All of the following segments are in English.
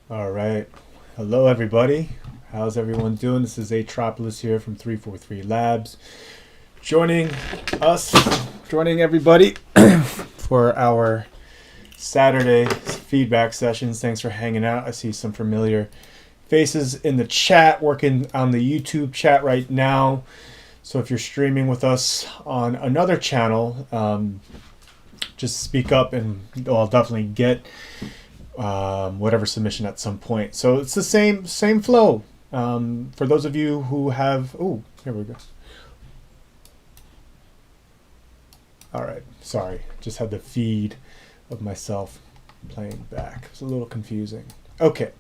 All right. Hello, everybody. How's everyone doing? This is Atropolis here from 343 Labs. Joining everybody for our Saturday feedback sessions. Thanks for hanging out. I see some familiar faces in the chat, working on the YouTube chat right now. So if you're streaming with us on another channel, just speak up and I'll definitely get whatever submission at some point. So it's the same flow. For those of you who have, oh, here we go. All right, sorry, just had the feed of myself playing back. It's a little confusing. Okay,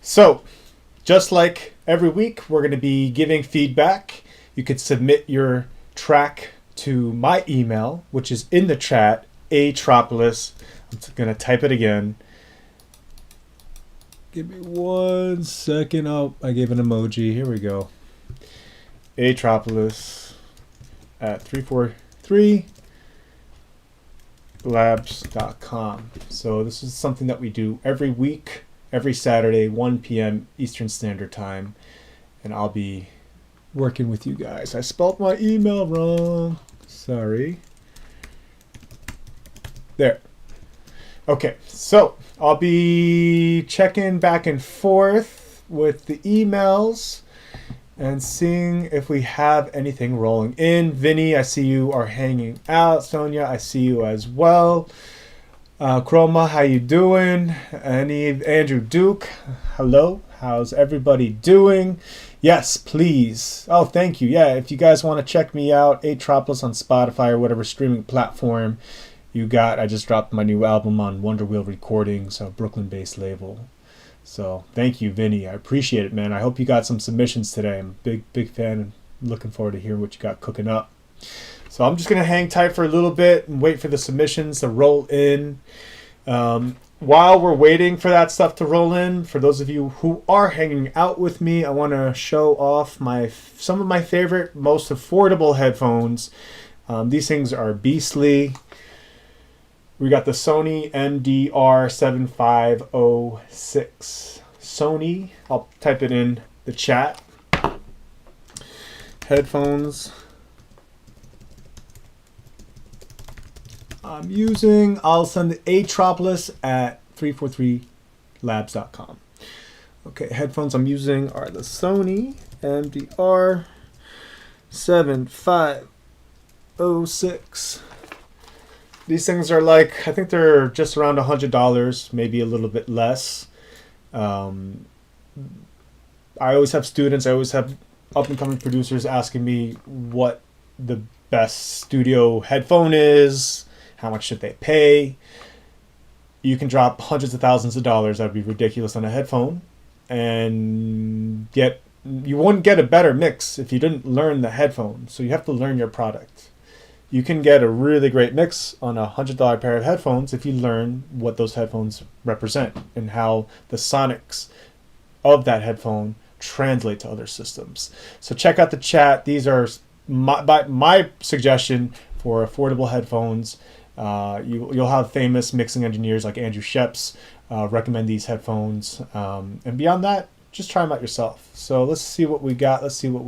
so just like every week, we're going to be giving feedback. You could submit your track to my email, which is in the chat, Atropolis. I'm going to type it again. Give me 1 second. Oh, I gave an emoji. Here we go. Atropolis at 343labs.com. So this is something that we do every week, every Saturday, 1 p.m. Eastern Standard Time. And I'll be working with you guys. I spelled my email wrong. Sorry. There. Okay, so I'll be checking back and forth with the emails and seeing if we have anything rolling in. Vinny, I see you are hanging out. Sonia, I see you as well. Chroma, how you doing? Andrew Duke, hello. How's everybody doing? Yes, please. Oh, thank you. Yeah, if you guys want to check me out, Atropolis on Spotify or whatever streaming platform you got. I just dropped my new album on Wonder Wheel Recordings, a Brooklyn-based label. So thank you, Vinny. I appreciate it, man. I hope you got some submissions today. I'm a big fan and looking forward to hearing what you got cooking up. So I'm just going to hang tight for a little bit and wait for the submissions to roll in. While we're waiting for that stuff to roll in, for those of you who are hanging out with me, I want to show off some of my favorite, most affordable headphones. These things are beastly. We got the Sony MDR7506. Sony, I'll type it in the chat. Headphones I'm using. I'll send the Atropolis at 343labs.com. Okay, headphones I'm using are the Sony MDR7506. These things are like, I think they're just around $100, maybe a little bit less. I always have students, I always have up-and-coming producers asking me what the best studio headphone is, how much should they pay. You can drop hundreds of thousands of dollars, that'd be ridiculous, on a headphone, and you wouldn't get a better mix if you didn't learn the headphone. So you have to learn your product. You can get a really great mix on a $100 pair of headphones if you learn what those headphones represent and how the sonics of that headphone translate to other systems. So check out the chat. These are my suggestion for affordable headphones. You'll have famous mixing engineers like Andrew Sheps recommend these headphones. And beyond that, just try them out yourself. So let's see what we got. Still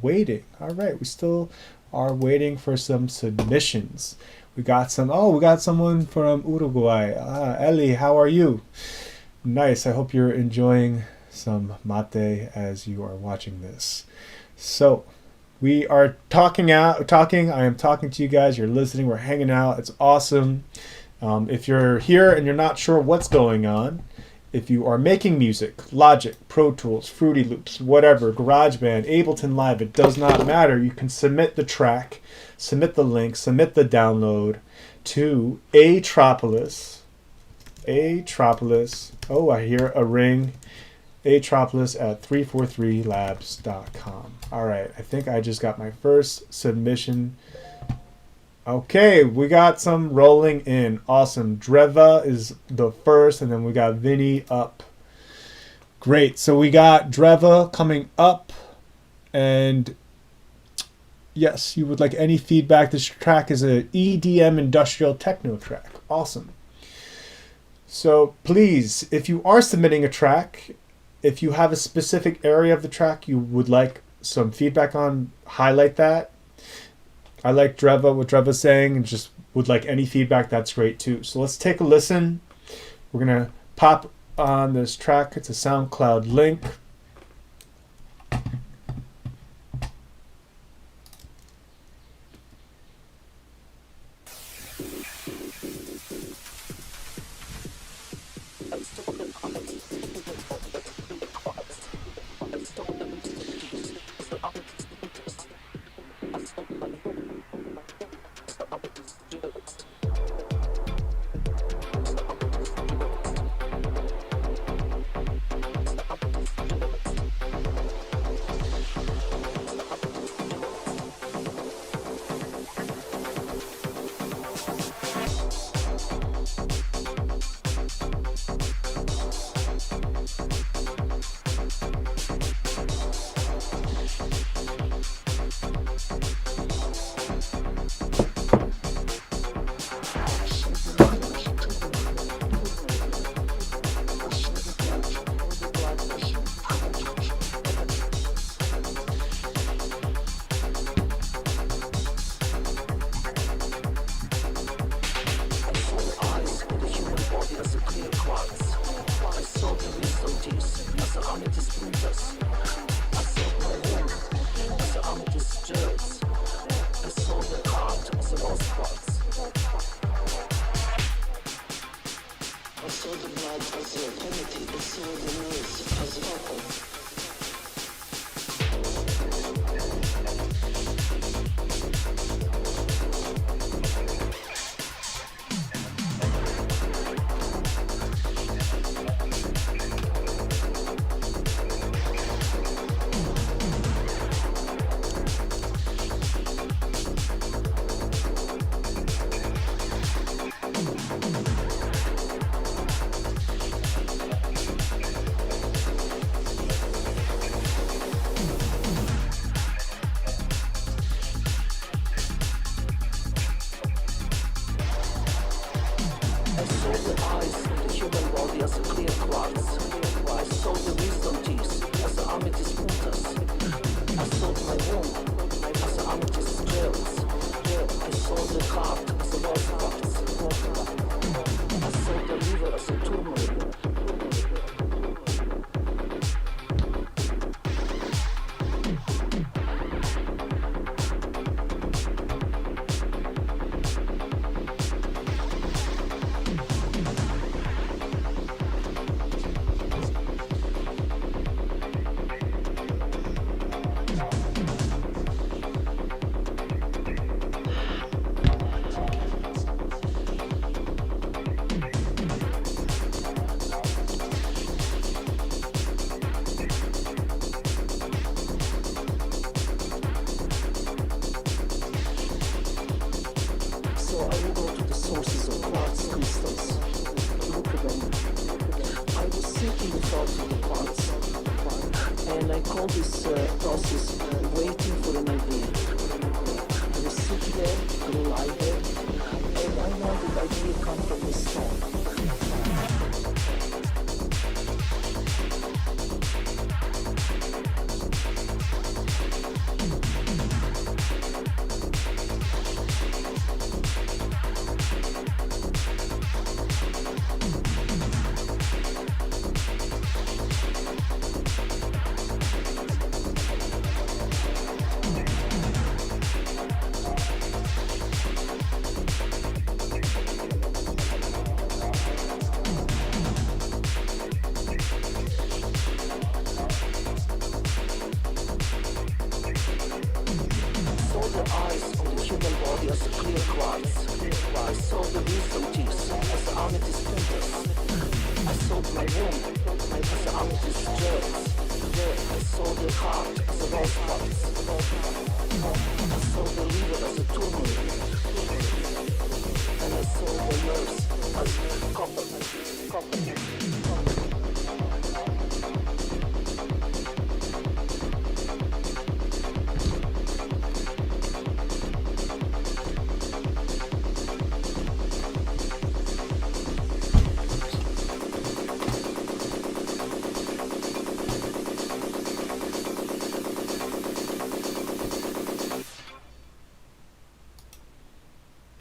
waiting. All right, we still are waiting for some submissions. We got someone from Uruguay. Ellie, how are you? Nice. I hope you're enjoying some mate as you are watching this. So we are talking. I am talking to you guys. You're listening. We're hanging out. It's awesome. If you're here and you're not sure what's going on, if you are making music, Logic, Pro Tools, Fruity Loops, whatever, GarageBand, Ableton Live, it does not matter. You can submit the track, submit the link, submit the download to Atropolis. Oh, I hear a ring. Atropolis at 343labs.com. All right, I think I just got my first submission. Okay, we got some rolling in. Awesome. Dreva is the first, and then we got Vinny up. Great. So we got Dreva coming up, and yes, you would like any feedback. This track is a EDM industrial techno track. Awesome. So please, if you are submitting a track, if you have a specific area of the track you would like some feedback on, highlight that. I like what Dreva's saying, and just would like any feedback, that's great too. So let's take a listen. We're going to pop on this track. It's a SoundCloud link.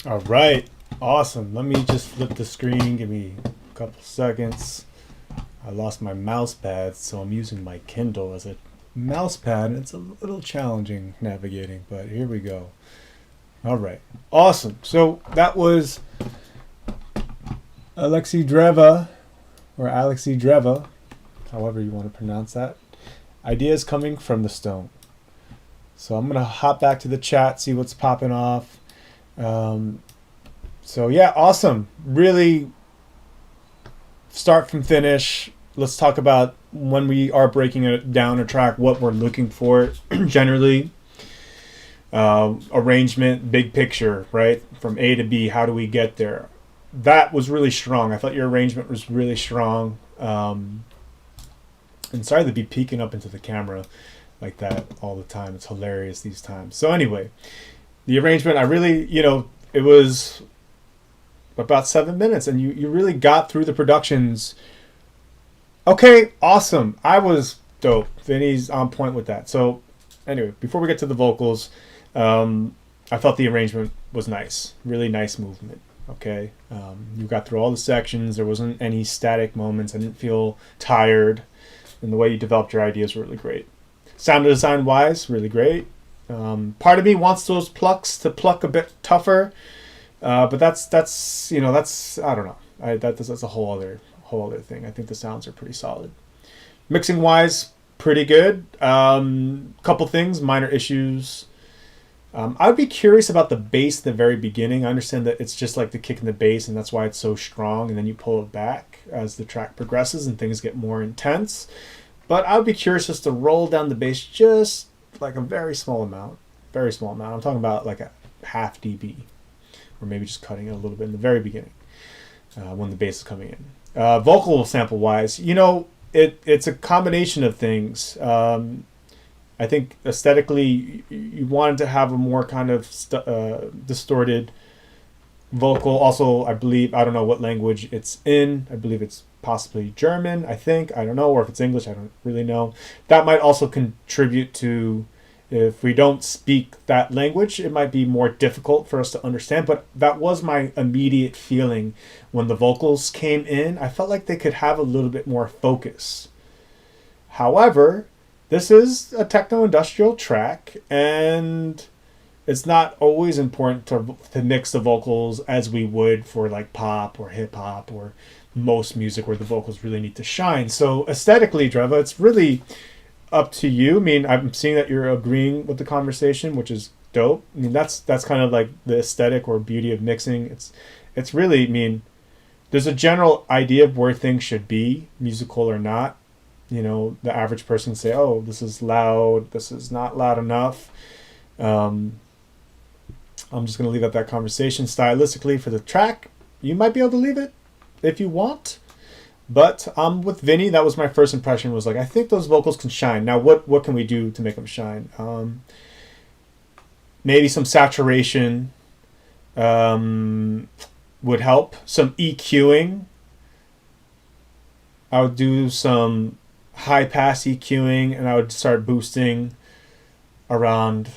All right. Awesome. Let me just flip the screen. Give me a couple seconds. I lost my mouse pad, so I'm using my Kindle as a mouse pad, and it's a little challenging navigating, but here we go. All right. Awesome. So that was Alexei Dreva, however you want to pronounce that. Ideas coming from the stone. So I'm going to hop back to the chat, see what's popping off. So yeah, awesome. Really start from finish. Let's talk about when we are breaking it down a track, what we're looking for generally. Arrangement, big picture, right? From A to B, how do we get there? That was really strong. I thought your arrangement was really strong. And sorry to be peeking up into the camera like that all the time. It's hilarious these times. So anyway, the arrangement, I really, it was about 7 minutes, and you really got through the productions. Okay, awesome. I was dope. Vinny's on point with that. So anyway, before we get to the vocals, I thought the arrangement was nice. Really nice movement. Okay. You got through all the sections. There wasn't any static moments. I didn't feel tired. And the way you developed your ideas were really great. Sound design wise, really great. Part of me wants those plucks to pluck a bit tougher. But that's I don't know. That's a whole other thing. I think the sounds are pretty solid. Mixing wise, pretty good. Couple things, minor issues. I would be curious about the bass at the very beginning. I understand that it's just like the kick in the bass, and that's why it's so strong, and then you pull it back as the track progresses and things get more intense. But I would be curious just to roll down the bass just like a very small amount. Very small amount. I'm talking about like a half dB, or maybe just cutting it a little bit in the very beginning when the bass is coming in. Vocal sample wise, it's a combination of things. I think aesthetically, you wanted to have a more kind of distorted vocal. Also, I don't know what language it's in. I believe it's possibly German, I don't know, or if it's English, I don't really know. That might also contribute to, if we don't speak that language, it might be more difficult for us to understand. But that was my immediate feeling when the vocals came in. I felt like they could have a little bit more focus. However, this is a techno-industrial track, and it's not always important to mix the vocals as we would for like pop or hip-hop or most music where the vocals really need to shine. So aesthetically, Dreva, it's really up to you. I mean, I'm seeing that you're agreeing with the conversation, which is dope. I mean, that's kind of like the aesthetic or beauty of mixing. It's really, I mean, there's a general idea of where things should be, musical or not. The average person say, oh, this is loud, this is not loud enough. I'm just going to leave at that conversation. Stylistically for the track, you might be able to leave it if you want. But with Vinny, that was my first impression, was like, I think those vocals can shine. Now, what can we do to make them shine? Maybe some saturation would help. Some EQing. I would do some high pass EQing, and I would start boosting around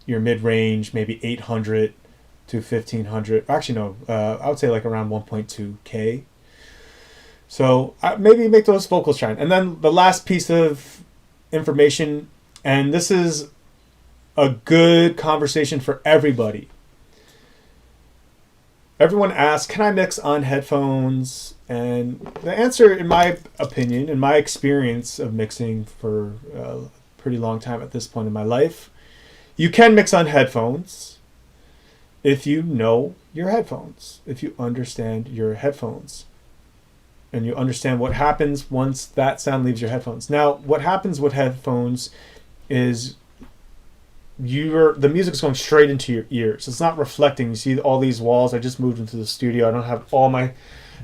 your mid-range, maybe 800 to 1500. Actually, no, I would say like around 1.2K. So maybe make those vocals shine. And then the last piece of information, and this is a good conversation for everybody. Everyone asks, can I mix on headphones? And the answer, in my opinion, in my experience of mixing for a pretty long time at this point in my life, you can mix on headphones if you know your headphones, if you understand your headphones, and you understand what happens once that sound leaves your headphones. Now, what happens with headphones is the music is going straight into your ears. It's not reflecting. You see all these walls. I just moved into the studio. I don't have all my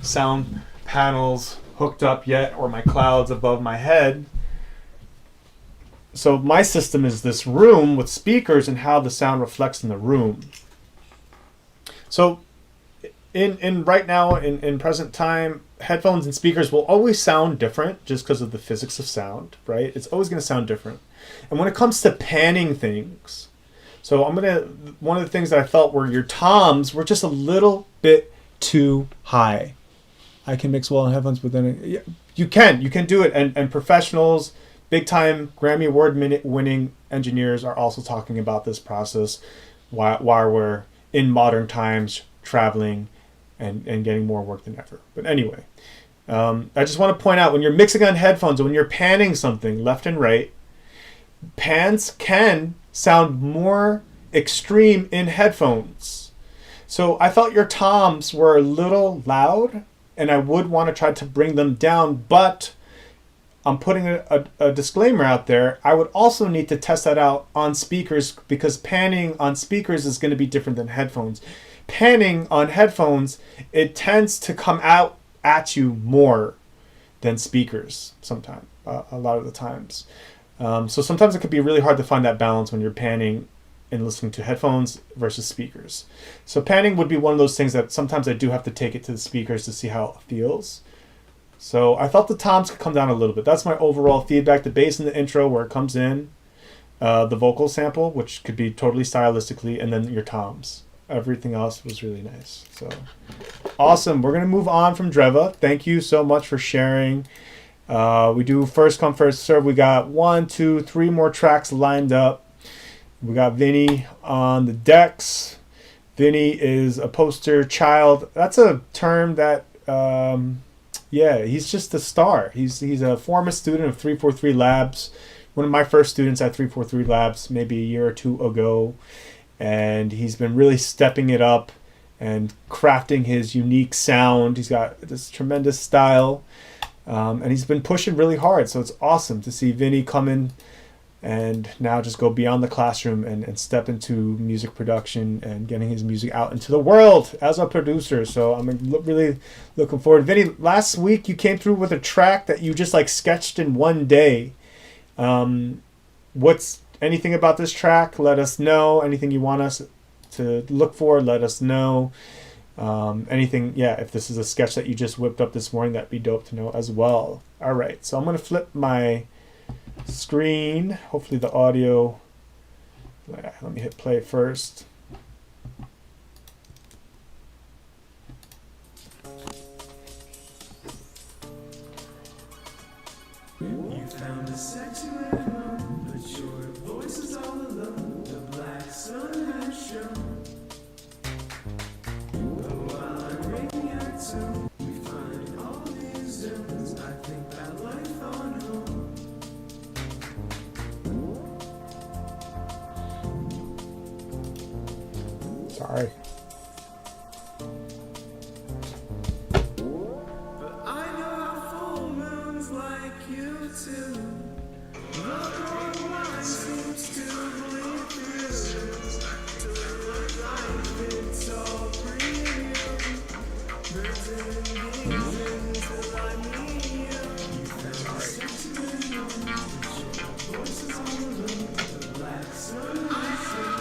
sound panels hooked up yet, or my clouds above my head. So my system is this room with speakers and how the sound reflects in the room. So in right now, in present time, headphones and speakers will always sound different just because of the physics of sound, right? It's always going to sound different. And when it comes to panning things, So one of the things that I felt were your toms were just a little bit too high. I can mix well in headphones, but then you can do it. And professionals, big time Grammy Award winning engineers are also talking about this process while we're in modern times traveling and getting more work than ever. But anyway, I just want to point out, when you're mixing on headphones, when you're panning something left and right, pans can sound more extreme in headphones. So I thought your toms were a little loud, and I would want to try to bring them down, but I'm putting a disclaimer out there. I would also need to test that out on speakers, because panning on speakers is going to be different than headphones. Panning on headphones, it tends to come out at you more than speakers sometimes, a lot of the times. So sometimes it could be really hard to find that balance when you're panning and listening to headphones versus speakers. So panning would be one of those things that sometimes I do have to take it to the speakers to see how it feels. So I thought the toms could come down a little bit. That's my overall feedback. The bass in the intro where it comes in, the vocal sample, which could be totally stylistically, and then your toms. Everything else was really nice. So awesome. We're going to move on from Dreva. Thank you so much for sharing. We do first come, first serve. We got 1, 2, 3 more tracks lined up. We got Vinny on the decks. Vinny is a poster child. That's a term that, he's just a star. He's a former student of 343 Labs. One of my first students at 343 Labs maybe a year or two ago. And he's been really stepping it up and crafting his unique sound. He's got this tremendous style. And he's been pushing really hard. So it's awesome to see Vinny come in and now just go beyond the classroom and step into music production and getting his music out into the world as a producer. So I'm really looking forward. Vinny, last week you came through with a track that you just like sketched in one day. What's anything about this track? Let us know. Anything you want us to look for, let us know. Anything, if this is a sketch that you just whipped up this morning, that'd be dope to know as well. All right, so I'm going to flip my screen. Hopefully the audio, let me hit play first. You found a sexy red moon, but your voice is all alone. The black sun has shown. But while I'm ringing your tone, we find all these zones. I think about life on home. Sorry. But I know how full moons like you too. Love on mine seems to bleed through. To look like it's all real. Birds and bees until I meet you. You found a sexy moon, voices all alone. The black sun I show.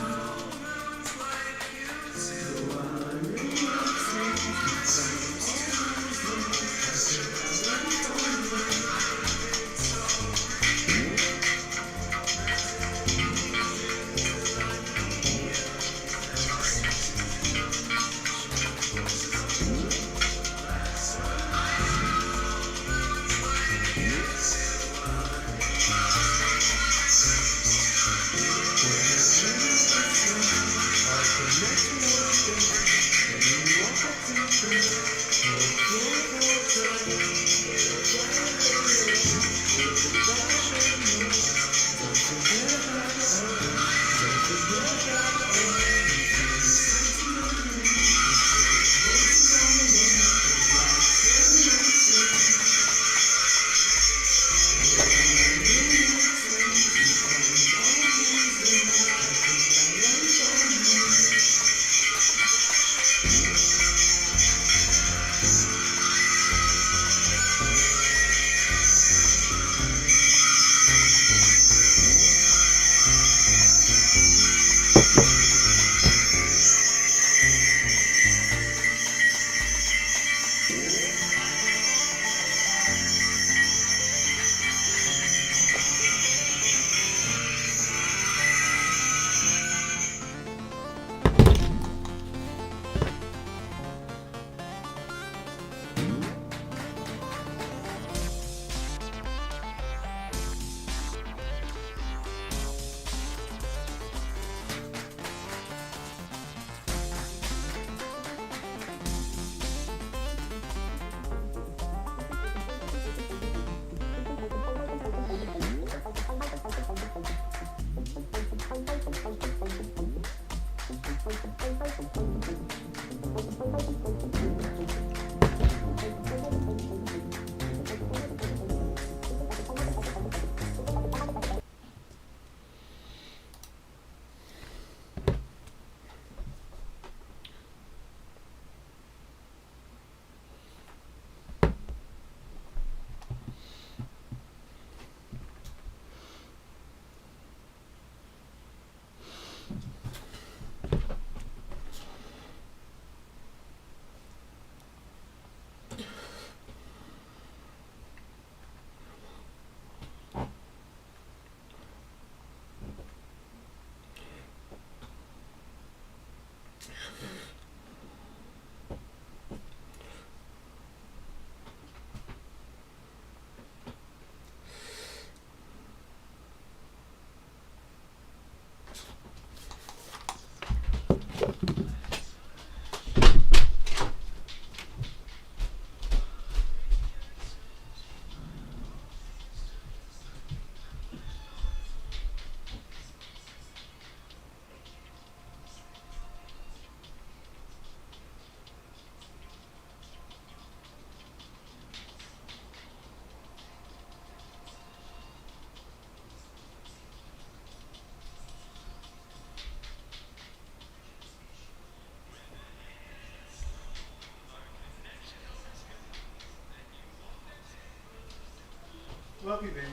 Love you, baby.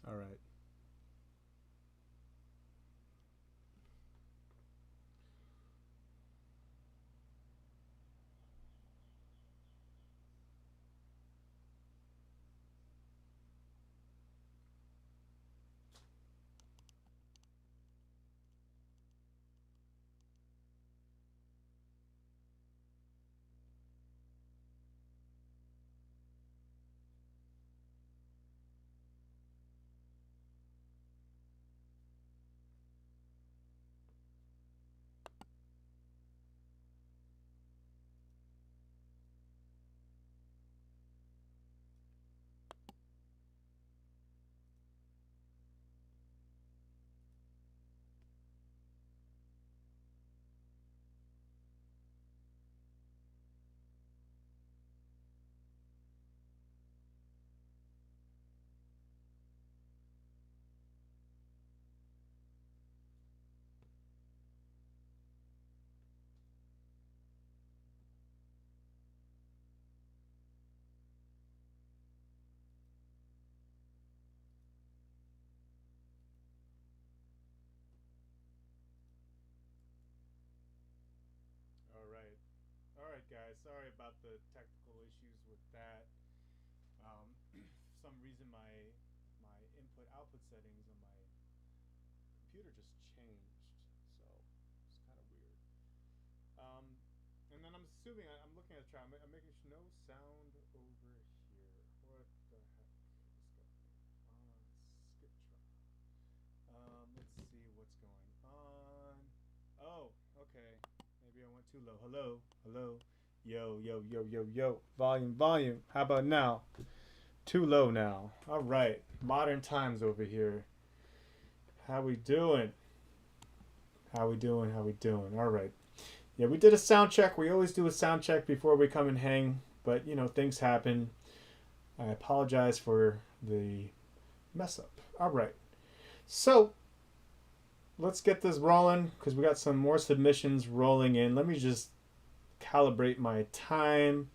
All right. All right. All right, guys. Sorry about the technical issues with that. For some reason, my input output settings on my computer just changed, so it's kind of weird. Um, and then I'm assuming I'm looking at the track. I'm making no sound over here. What the heck is going on? Skip track. Let's see what's going on. Oh, okay. Maybe I went too low. Hello, hello. Yo, yo, yo, yo, yo. Volume, volume. How about now? Too low now. All right. Modern times over here. How we doing? How we doing? How we doing? All right. Yeah, we did a sound check. We always do a sound check before we come and hang, but you know, things happen. I apologize for the mess up. All right. So, let's get this rolling because we got some more submissions rolling in. Let me just calibrate my time.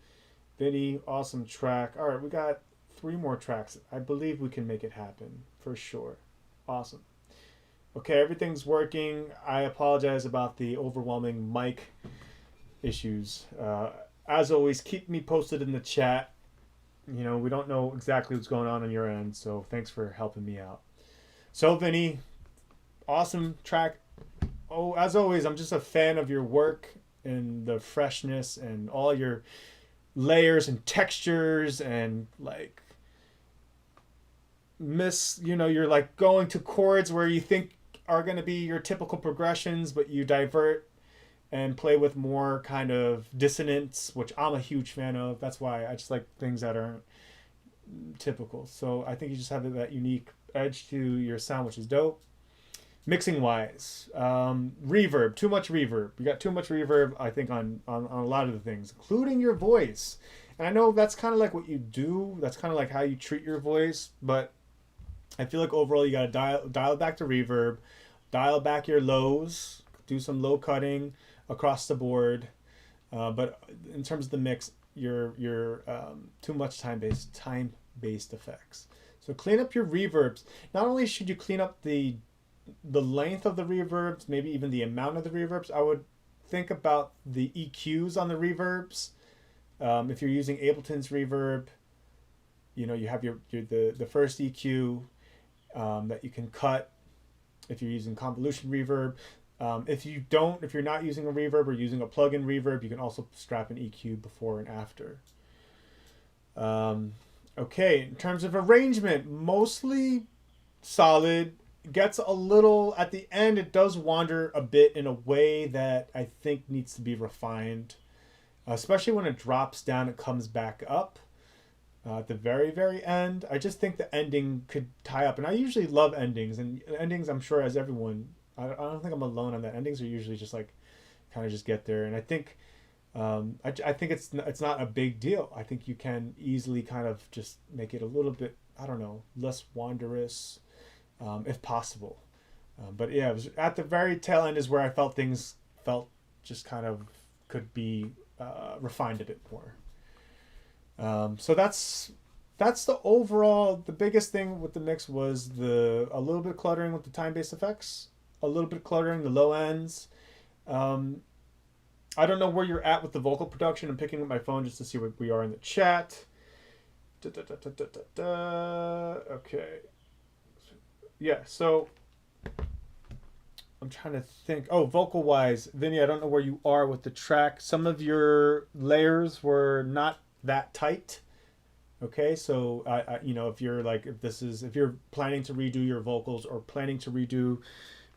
Vinny, awesome track. All right, we got 3 more tracks. I believe we can make it happen for sure. Awesome. Okay, everything's working. I apologize about the overwhelming mic issues. As always, keep me posted in the chat. You know, we don't know exactly what's going on your end, so thanks for helping me out. So, Vinny, awesome track. Oh, as always, I'm just a fan of your work and the freshness and all your layers and textures and like you're like going to chords where you think are going to be your typical progressions, but you divert and play with more kind of dissonance, which I'm a huge fan of. That's why I just like things that aren't typical. So I think you just have that unique edge to your sound, which is dope. Mixing wise, reverb, too much reverb. You got too much reverb, I think, on a lot of the things, including your voice. And I know that's kind of like what you do. That's kind of like how you treat your voice. But I feel like overall you got to dial back to reverb, dial back your lows, do some low cutting across the board. But in terms of the mix, you're too much time based effects. So clean up your reverbs. Not only should you clean up the length of the reverbs, maybe even the amount of the reverbs, I would think about the EQs on the reverbs. If you're using Ableton's reverb, you know, you have the first EQ that you can cut. If you're using convolution reverb, If you're not using a reverb or using a plug-in reverb, you can also strap an EQ before and after. Okay, in terms of arrangement, mostly solid. Gets a little, at the end, it does wander a bit in a way that I think needs to be refined. Especially when it drops down, it comes back up. At the very, very end, I just think the ending could tie up. And I usually love endings. And endings, I'm sure, as everyone, I don't think I'm alone on that. Endings are usually just like, kind of just get there. And I think, I think it's not a big deal. I think you can easily kind of just make it a little bit, I don't know, less wondrous, if possible. But yeah, it was at the very tail end is where I felt things felt just kind of could be refined a bit more. So that's the overall. The biggest thing with the mix was a little bit cluttering with the time-based effects, a little bit cluttering the low ends. I don't know where you're at with the vocal production. I'm picking up my phone just to see where we are in the chat. Okay. Yeah, so I'm trying to think. Oh, vocal wise, Vinny, I don't know where you are with the track. Some of your layers were not that tight. Okay, so if you're planning to redo your vocals or planning to redo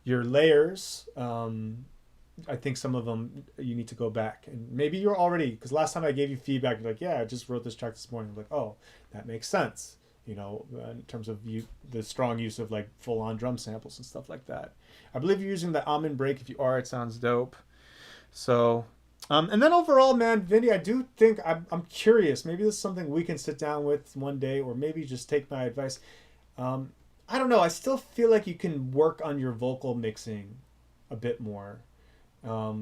your layers, I think some of them you need to go back, and maybe you're already, because last time I gave you feedback, you're like, yeah, I just wrote this track this morning. I'm like, oh, that makes sense. In terms of the strong use of like full-on drum samples and stuff like that. I believe you're using the almond break. If you are, it sounds dope. So, and then overall, man, Vinny, I do think I'm curious. Maybe this is something we can sit down with one day, or maybe just take my advice. I don't know. I still feel like you can work on your vocal mixing a bit more. I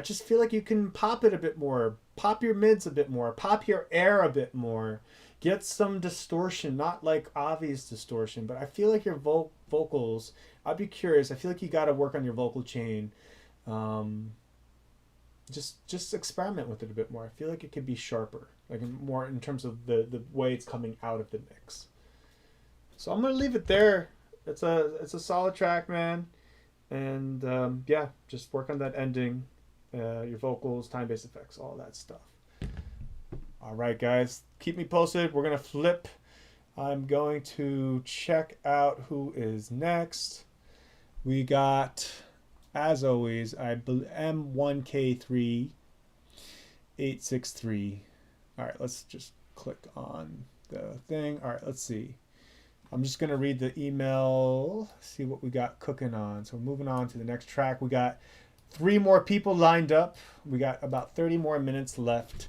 just feel like you can pop it a bit more, pop your mids a bit more, pop your air a bit more, get some distortion, not like obvious distortion, but I feel like your vocals, I'd be curious. I feel like you got to work on your vocal chain. Just experiment with it a bit more. I feel like it could be sharper, like more in terms of the way it's coming out of the mix. So I'm going to leave it there. It's a solid track, man. And just work on that ending, your vocals, time-based effects, all that stuff. All right, guys, keep me posted. We're going to flip. I'm going to check out who is next. We got, as always, M1K3863. All right, let's just click on the thing. All right, let's see. I'm just going to read the email, see what we got cooking on. So moving on to the next track. We got 3 more people lined up. We got about 30 more minutes left.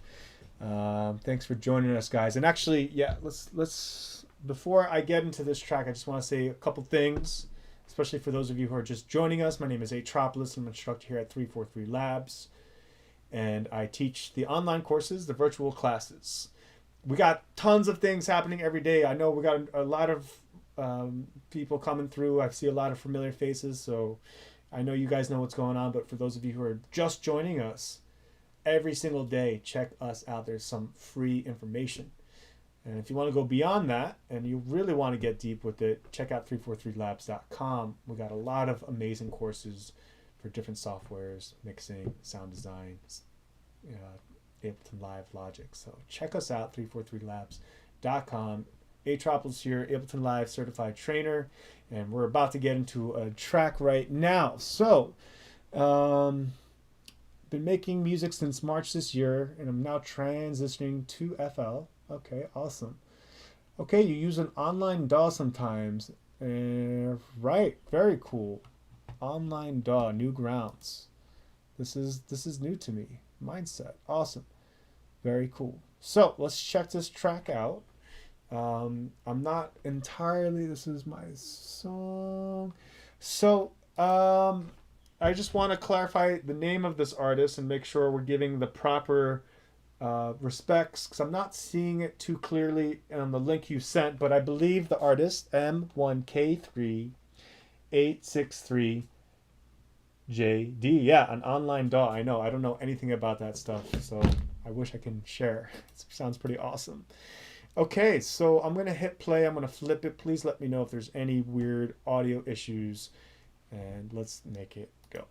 Thanks for joining us, guys. And actually, yeah, let's before I get into this track, I just want to say a couple things, especially for those of you who are just joining us. My name is Atropolis. I'm an instructor here at 343 Labs, and I teach the online courses, the virtual classes. We got tons of things happening every day. I know we got a lot of people coming through. I see a lot of familiar faces, so I know you guys know what's going on. But for those of you who are just joining us, every single day, check us out. There's some free information. And if you want to go beyond that and you really want to get deep with it, check out 343labs.com. We got a lot of amazing courses for different softwares, mixing, sound design, Ableton Live Logic. So check us out, 343labs.com. Atropolis here, Ableton Live Certified Trainer, and we're about to get into a track right now. So, been making music since March this year, and I'm now transitioning to FL. Okay, awesome. Okay, you use an online DAW sometimes. Right, very cool. Online DAW, Newgrounds. This is new to me. Mindset, awesome, very cool. So let's check this track out. I'm not entirely. This is my song. So I just want to clarify the name of this artist and make sure we're giving the proper respects, because I'm not seeing it too clearly on the link you sent. But I believe the artist M1K3863. JD, yeah, an online DAW. I know. I don't know anything about that stuff, so I wish I can share. It sounds pretty awesome. Okay, so I'm going to hit play. I'm going to flip it. Please let me know if there's any weird audio issues and let's make it go.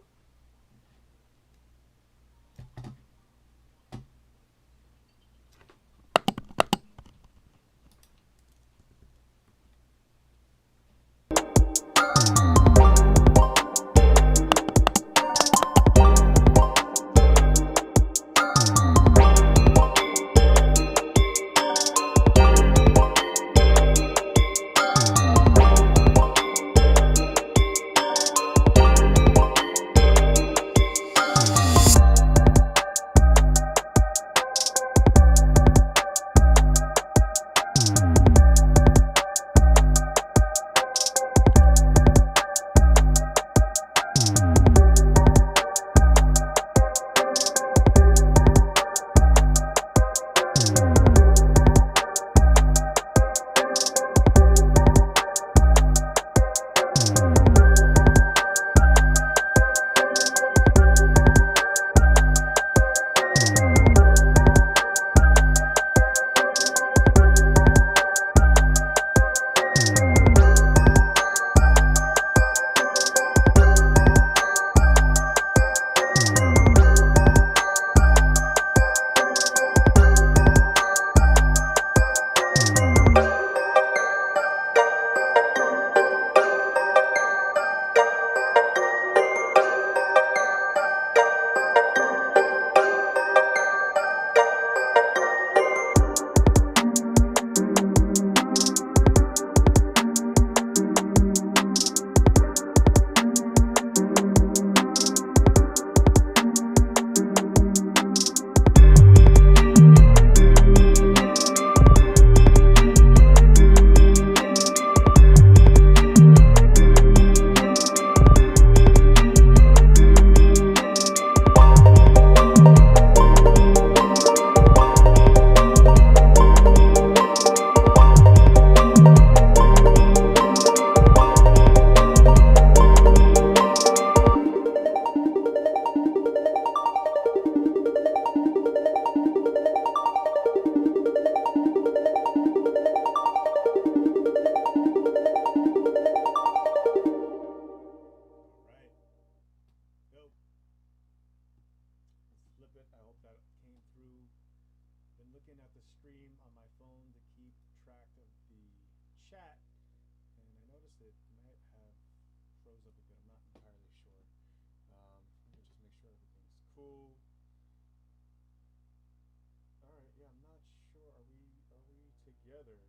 Together.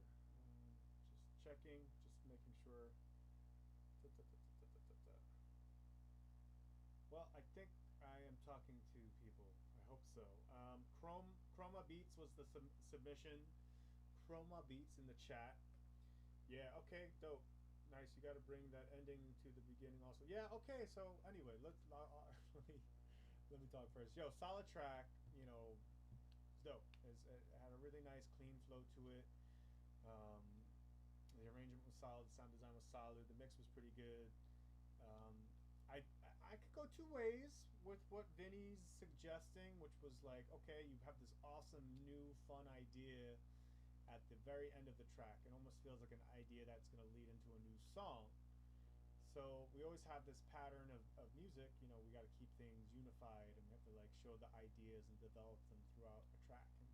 Just checking, just making sure. Well, I think I am talking to people. I hope so. Chroma Beats was the submission. Chroma Beats in the chat. Yeah. Okay. Dope. Nice. You got to bring that ending to the beginning also. Yeah. Okay. So anyway, let me talk first. Yo, solid track. You know, it's dope. It had a really nice, clean flow to it. Um, the arrangement was solid. The sound design was solid. The mix was pretty good. Um, I could go two ways with what Vinny's suggesting, which was like, okay, you have this awesome new fun idea at the very end of the track. It almost feels like an idea that's going to lead into a new song. So we always have this pattern of music. You know, we got to keep things unified, and we have to like show the ideas and develop them throughout a track. And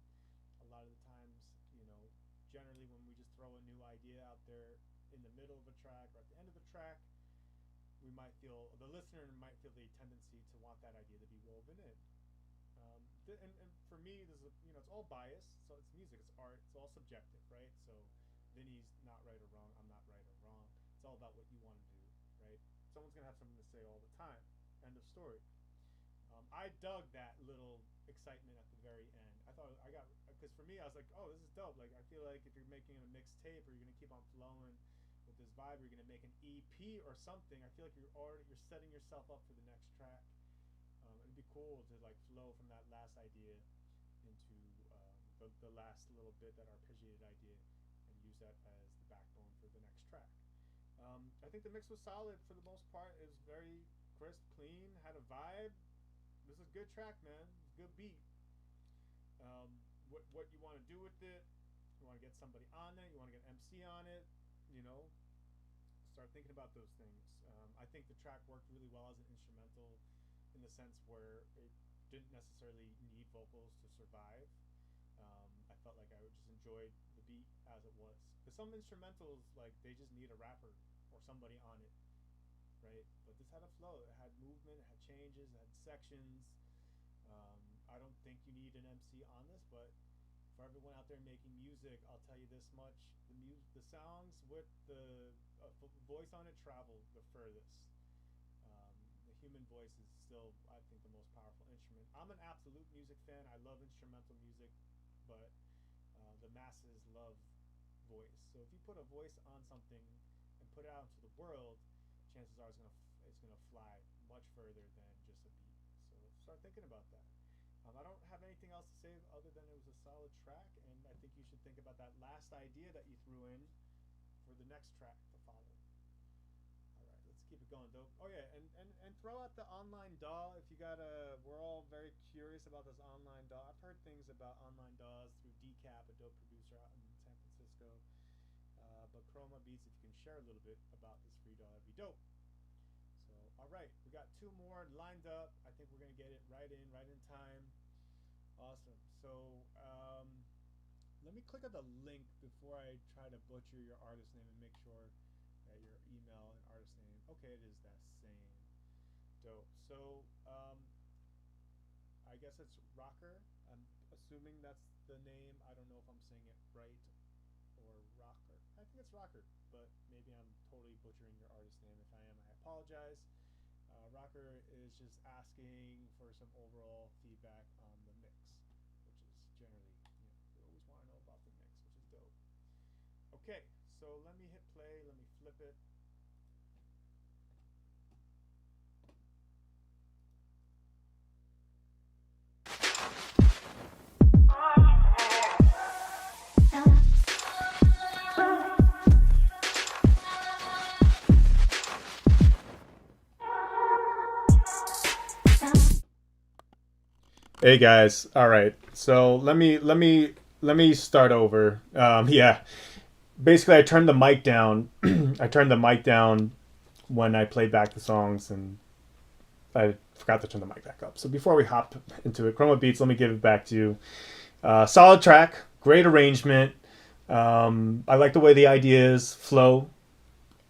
a lot of the times, you know, generally when we just throw a new idea out there in the middle of a track or at the end of the track, the listener might feel the tendency to want that idea to be woven in. And for me, it's all biased. So it's music, it's art, it's all subjective, right? So Vinny's not right or wrong. I'm not right or wrong. It's all about what you want to do, right? Someone's gonna have something to say all the time. End of story. I dug that little excitement at the very end. I thought I got because for me, I was like, oh, this is dope. Like I feel like if you're making a mixtape or you're gonna keep on flowing with this vibe, or you're gonna make an EP or something. I feel like you're setting yourself up for the next track. It'd be cool to like flow from that last idea into the last little bit, that arpeggiated idea, and use that as the backbone for the next track. I think the mix was solid for the most part. It was very crisp, clean, had a vibe. This is a good track, man. Good beat. What you want to do with it? You want to get somebody on it. You want to get MC on it. You know, start thinking about those things. I think the track worked really well as an instrumental in the sense where it didn't necessarily need vocals to survive. I felt like I would just enjoyed the beat as it was. Because some instrumentals, like, they just need a rapper or somebody on it, right? But this had a flow. It had movement. It had changes. It had sections. I don't think you need an MC on this, but for everyone out there making music, I'll tell you this much: the songs with the voice on it travel the furthest. The human voice is still, I think, the most powerful instrument. I'm an absolute music fan. I love instrumental music, but the masses love voice. So if you put a voice on something and put it out into the world, chances are it's gonna fly much further than just a beat. So start thinking about that. I don't have anything else to say other than it was a solid track, and I think you should think about that last idea that you threw in for the next track to follow. All right, let's keep it going, dope. Oh yeah, and throw out the online DAW if you got a. We're all very curious about this online DAW. I've heard things about online DAWs through Decap, a dope producer out in San Francisco. But Chroma Beats, if you can share a little bit about this free DAW, it'd be dope. So, all right, we got two more lined up. I think we're gonna get it right in time. Awesome. So, let me click on the link before I try to butcher your artist name and make sure that your email and artist name. Okay, it is that same. Dope. So, I guess it's Rocker. I'm assuming that's the name. I don't know if I'm saying it right or Rocker. I think it's Rocker, but maybe I'm totally butchering your artist name. If I am, I apologize. Rocker is just asking for some overall feedback on the mix, which is generally, we always want to know about the mix, which is dope. Okay, so let me hit play, let me flip it. Hey guys, all right. So let me start over. Yeah, basically I turned the mic down. I turned the mic down when I played back the songs, and I forgot to turn the mic back up. So before we hop into it, Chroma Beats, let me give it back to you. Solid track, great arrangement. I like the way the ideas flow.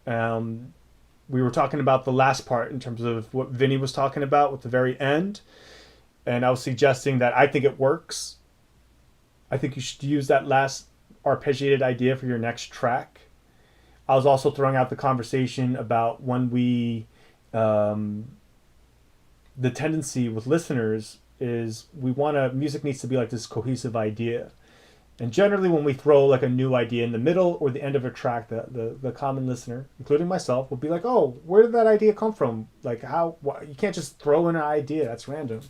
We were talking about the last part in terms of what Vinny was talking about with the very end. And I was suggesting that I think it works. I think you should use that last arpeggiated idea for your next track. I was also throwing out the conversation about when the tendency with listeners is music needs to be like this cohesive idea. And generally when we throw like a new idea in the middle or the end of a track, the common listener, including myself, will be like, oh, where did that idea come from? Like you can't just throw in an idea, that's random.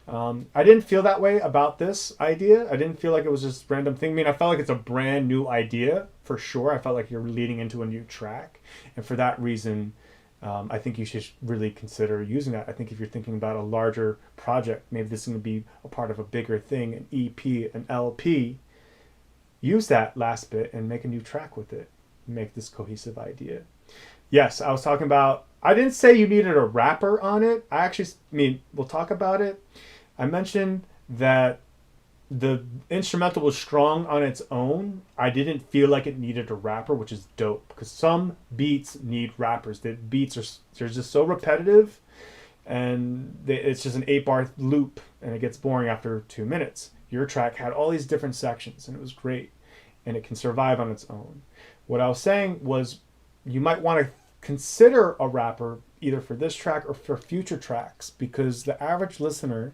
I didn't feel that way about this idea. I didn't feel like it was just a random thing. I mean, I felt like it's a brand new idea for sure. I felt like you're leading into a new track. And for that reason, I think you should really consider using that. I think if you're thinking about a larger project, maybe this is going to be a part of a bigger thing, an EP, an LP, use that last bit and make a new track with it. Make this cohesive idea. Yes, I was talking about, I didn't say you needed a rapper on it. We'll talk about it. I mentioned that the instrumental was strong on its own. I didn't feel like it needed a rapper, which is dope because some beats need rappers. The beats they're just so repetitive, and it's just an 8-bar loop, and it gets boring after 2 minutes. Your track had all these different sections, and it was great, and it can survive on its own. What I was saying was you might want to consider a rapper either for this track or for future tracks, because the average listener,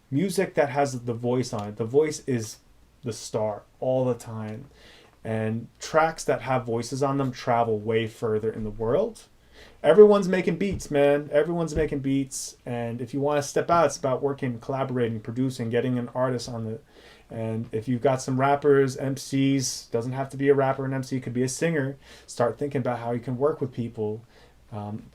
music that has the voice on it, the voice is the star all the time, and tracks that have voices on them travel way further in the world. Everyone's making beats, man. Everyone's making beats, and if you want to step out, it's about working, collaborating, producing, getting an artist on it. And if you've got some rappers, MCs, doesn't have to be a rapper, an MC, could be a singer, start thinking about how you can work with people.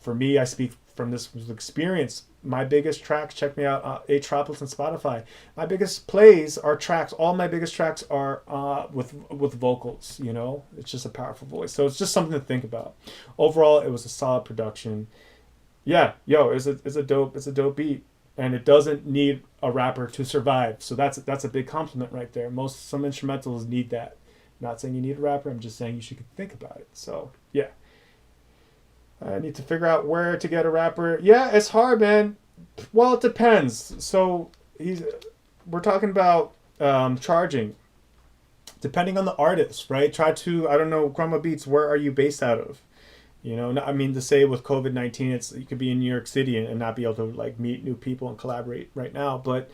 For me, I speak from this experience. My biggest tracks, check me out, Atropolis and Spotify. My biggest plays are tracks. All my biggest tracks are with vocals. You know, it's just a powerful voice. So it's just something to think about. Overall, it was a solid production. Yeah, yo, it's a dope beat, and it doesn't need a rapper to survive. So that's a big compliment right there. Some instrumentals need that. I'm not saying you need a rapper. I'm just saying you should think about it. So yeah. I need to figure out where to get a rapper. Yeah, it's hard, man. Well, it depends. So we're talking about charging, depending on the artist, right? I don't know, Chroma Beats, where are you based out of? You know, I mean, to say with COVID-19, you could be in New York City and not be able to like meet new people and collaborate right now. But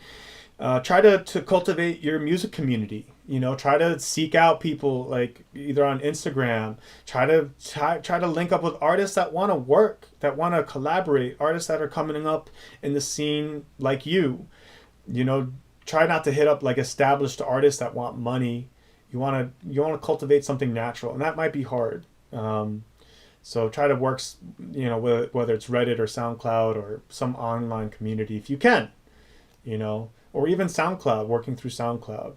try to cultivate your music community. You know, try to seek out people like either on Instagram. Try to link up with artists that want to work, that want to collaborate. Artists that are coming up in the scene like you. You know, try not to hit up like established artists that want money. You want to cultivate something natural, and that might be hard. So try to work, you know, whether it's Reddit or SoundCloud or some online community if you can, you know, or even SoundCloud, working through SoundCloud.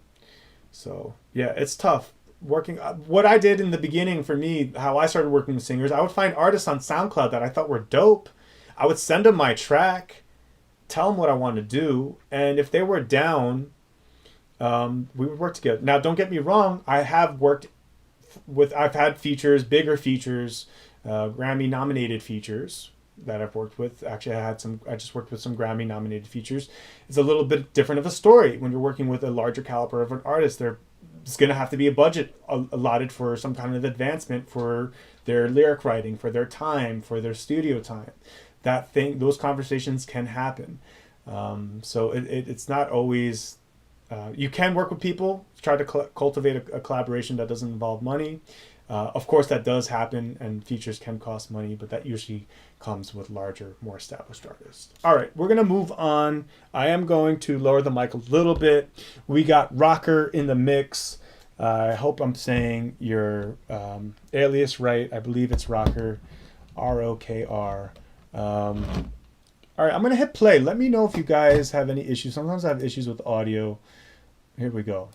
So yeah, it's tough working. What I did in the beginning for me, how I started working with singers, I would find artists on SoundCloud that I thought were dope. I would send them my track, tell them what I wanted to do, and if they were down, we would work together. Now, don't get me wrong, I've had features, bigger features, Grammy nominated features that I've worked with. Actually, I just worked with some Grammy nominated features. It's a little bit different of a story when you're working with a larger caliber of an artist. There's going to have to be a budget allotted for some kind of advancement for their lyric writing, for their time, for their studio time. Those conversations can happen. So it's not always, you can work with people, try to cultivate a collaboration that doesn't involve money. Of course, that does happen, and features can cost money, but that usually comes with larger, more established artists. All right, we're going to move on. I am going to lower the mic a little bit. We got Rocker in the mix. I hope I'm saying your alias right. I believe it's Rocker, Rokr. All right, I'm going to hit play. Let me know if you guys have any issues. Sometimes I have issues with audio. Here we go.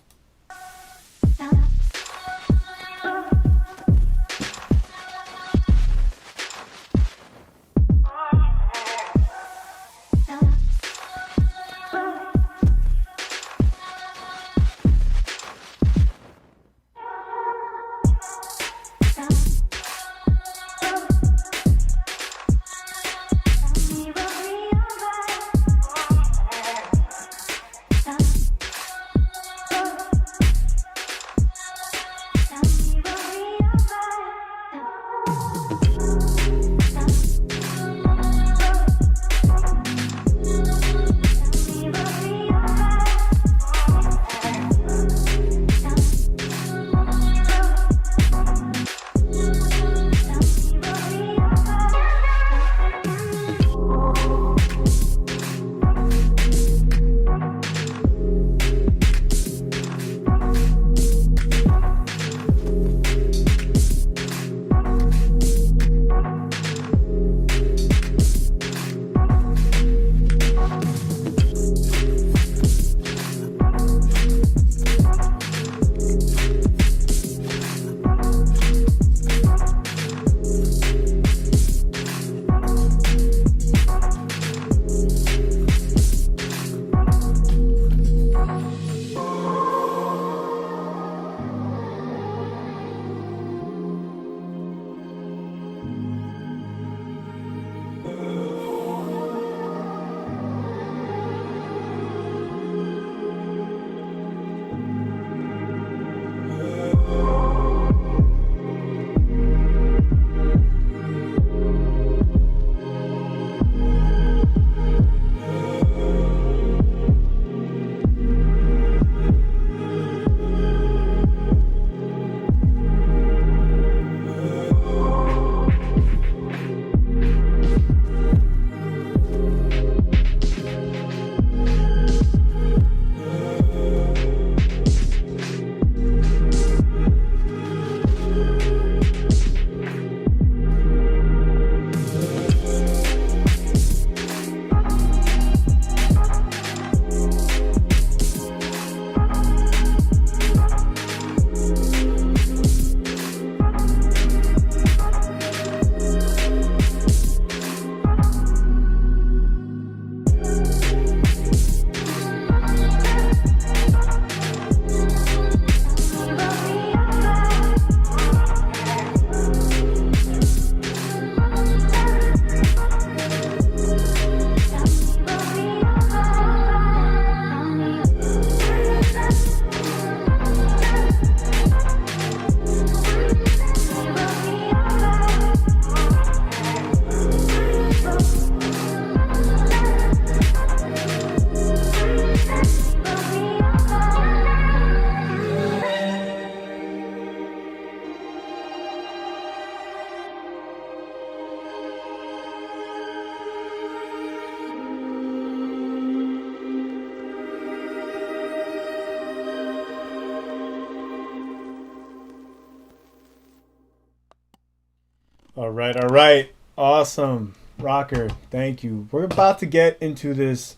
All right, all right. Awesome. Rocker, thank you. We're about to get into this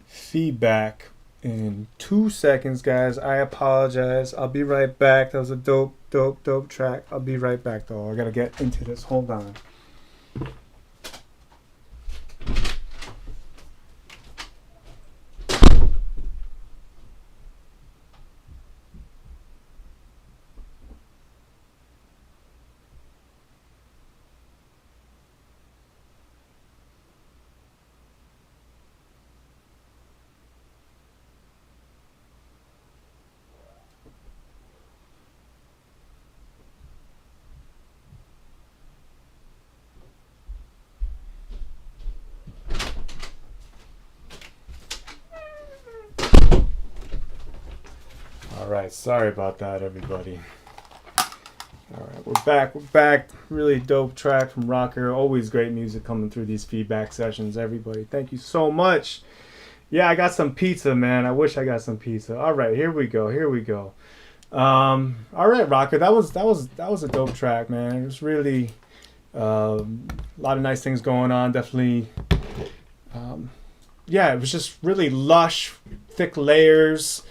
feedback in 2 seconds, guys. I apologize. I'll be right back. That was a dope track. I'll be right back, though. I gotta get into this. Hold on. All right, sorry about that, everybody. All right, we're back. We're back. Really dope track from Rocker. Always great music coming through these feedback sessions, everybody. Thank you so much. Yeah, I got some pizza, man. I wish I got some pizza. All right, here we go. Here we go. All right, Rocker. That was a dope track, man. It was really a lot of nice things going on. Definitely. Yeah, it was just really lush, thick layers.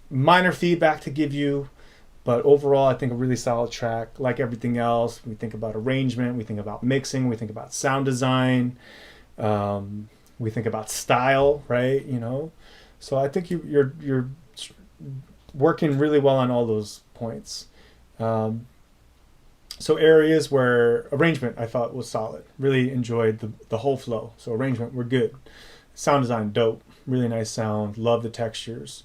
Minor feedback to give you, but overall I think a really solid track. Like everything else, we think about arrangement, we think about mixing, we think about sound design, we think about style, right? You know, so I think you're working really well on all those points. So areas where arrangement I thought was solid. Really enjoyed the whole flow. So arrangement, we're good. Sound design, dope. Really nice sound. Love the textures.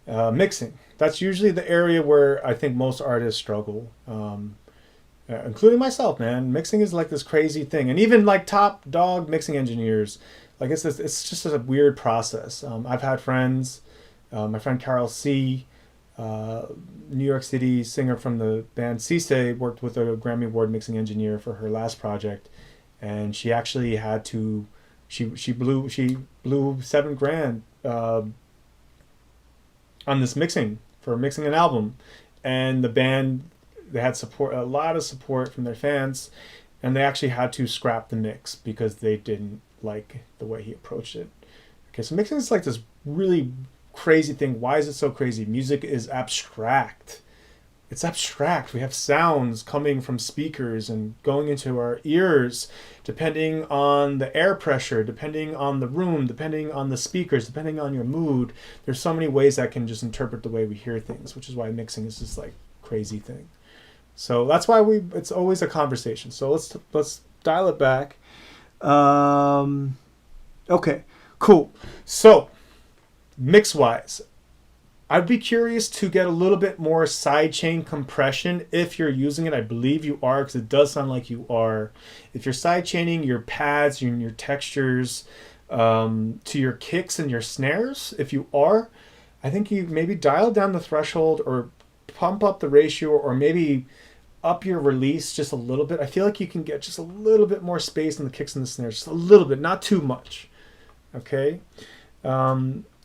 Mixing, that's usually the area where I think most artists struggle, including myself, man. Mixing is like this crazy thing, and even like top dog mixing engineers, like it's just a weird process. I've had friends, my friend Carol C, New York City singer from the band Cisse, worked with a Grammy Award mixing engineer for her last project, and she actually had to, she blew $7,000 on this mixing for mixing an album, and the band, they had support, a lot of support from their fans, and they actually had to scrap the mix because they didn't like the way he approached it. Okay, so mixing is like this really crazy thing. Why is it so crazy? Music is abstract. It's abstract. We have sounds coming from speakers and going into our ears, depending on the air pressure, depending on the room, depending on the speakers, depending on your mood. There's so many ways that can just interpret the way we hear things, which is why mixing is this like crazy thing. So that's why it's always a conversation. So let's dial it back. Okay, cool. So mix-wise, I'd be curious to get a little bit more sidechain compression if you're using it. I believe you are, because it does sound like you are. If you're sidechaining your pads and your textures to your kicks and your snares, if you are, I think you maybe dial down the threshold or pump up the ratio, or maybe up your release just a little bit. I feel like you can get just a little bit more space in the kicks and the snares, just a little bit, not too much. Okay?